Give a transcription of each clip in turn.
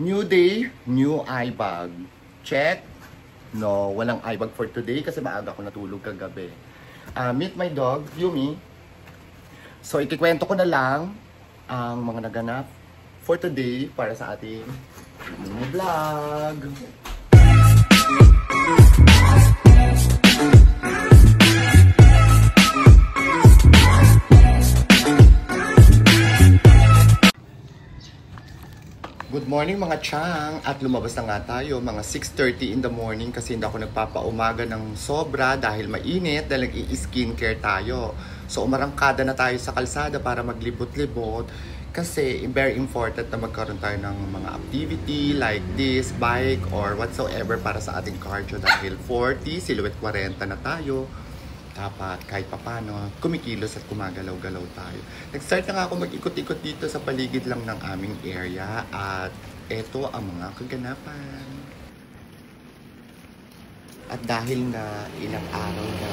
New day, new eye bag. Check. No, walang eye bag for today kasi maaga ako natulog kagabi. Meet my dog, Yumi. So, ikikwento ko na lang ang mga naganap for today para sa ating mini vlog. Good morning mga chang! At lumabas na nga tayo mga 6:30 in the morning kasi hindi ako nagpapaumaga ng sobra dahil mainit dahil nag-i-skincare tayo. So umarangkada na tayo sa kalsada para maglibot-libot kasi very important na magkaroon tayo ng mga activity like this, bike or whatsoever para sa ating cardio dahil 40, silhouette 40 na tayo. Dapat kahit papano, kumikilos at kumagalaw-galaw tayo. Nag-start na nga ako mag-ikot-ikot dito sa paligid lang ng aming area at eto ang mga kaganapan. At dahil na ilang araw na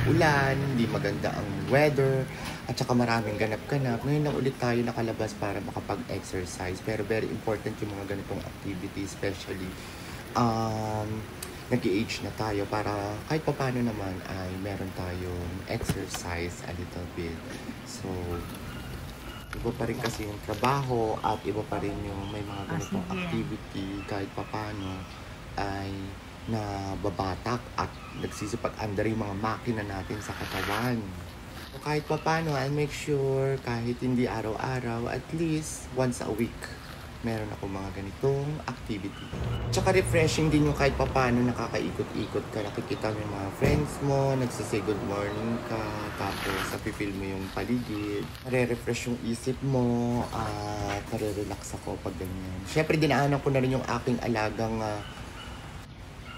ulan, hindi maganda ang weather, at saka maraming ganap-ganap, ngayon na ulit tayo nakalabas para makapag-exercise. Pero very important yung mga ganitong activity, especially nag-age na tayo para kahit pa paano naman ay meron tayong exercise a little bit. So, iba pa rin kasi yung trabaho at iba pa rin yung may mga ganitong activity kahit pa paano ay nababatak at nagsisipag-andar yung mga makina natin sa katawan. So, kahit pa paano, I'll make sure kahit hindi araw-araw, at least once a week meron ako mga ganitong activity. Tsaka refreshing din yung kahit paano nakakaikot-ikot ka, nakikita mo yung mga friends mo, nagsasay good morning ka, tapos napipil mo yung paligid, nare-refresh yung isip mo, at nare-relax ako pag ganyan. Siyempre dinaanan ko na rin yung aking alagang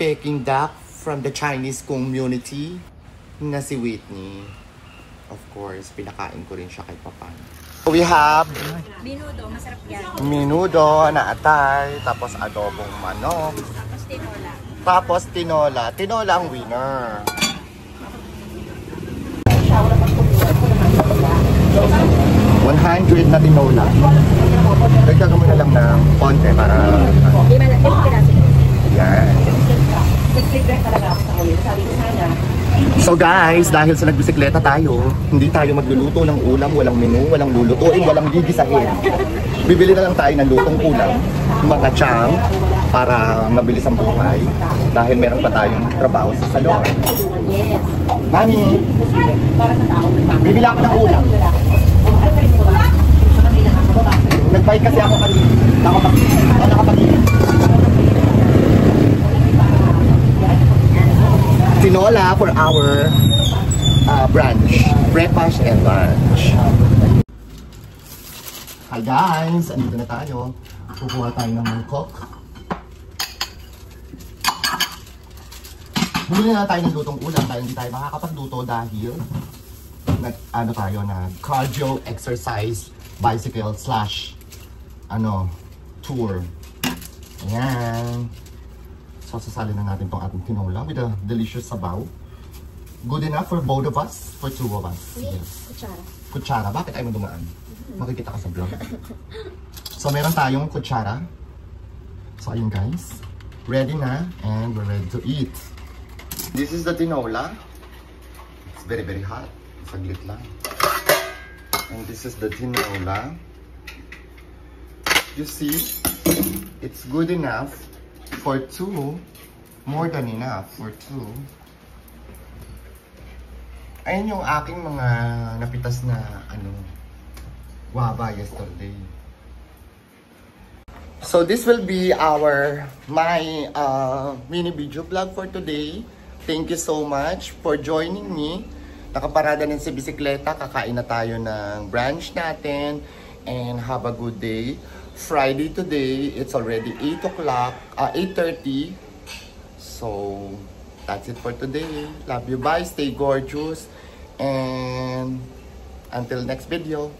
Peking duck from the Chinese community na si Whitney. Of course, pinakain ko rin siya kahit paano. We have Menudo, masarap yan. menudo na atay, tapos adobong manok, Tapos tinola. tapos tinola. Tinola ang winner. $100 na tinola. Dagdagan mo na lang ng konti para Limang piraso. yan. So guys, dahil sa nagbisikleta tayo, hindi tayo magluluto ng ulam, walang menu, walang lulutuin, walang gigisahin. Bibili na lang tayo ng lutong ulam, mga chang, para mabilis ang buhay. Dahil meron pa tayong trabaho sa salon. Mami, bibili ako ng ulam. Nag-bike kasi ako kanina. Nakapag-ibig. Tinola for our brunch, breakfast and lunch. Hi guys, andito na tayo. Kukuha tayo ng mangkok. Bumili na tayo ng lutong ulam dahil hindi tayo makakapagluto dahil cardio exercise bicycle slash tour. Ayan. So, sasali na natin itong ating tinola with a delicious sabaw. Good enough for both of us? For two of us? Yes, kutsara. Kutsara? Bakit ayaw mo dumaan? Makikita ka sa vlog. So, meron tayong kutsara. So, ayun guys. Ready na and we're ready to eat. This is the tinola. It's very, very hot. Saglit lang. And this is the tinola. You see? It's good enough for two, more than enough for two. Ayun yung aking mga napitas na guava yesterday. So this will be my mini video vlog for today. Thank you so much for joining me. Nakaparada na sa bisikleta, kakain na tayo ng brunch natin and have a good day. Friday today, it's already 8 o'clock, 8:30. So, that's it for today. Love you, bye, stay gorgeous, and until next video.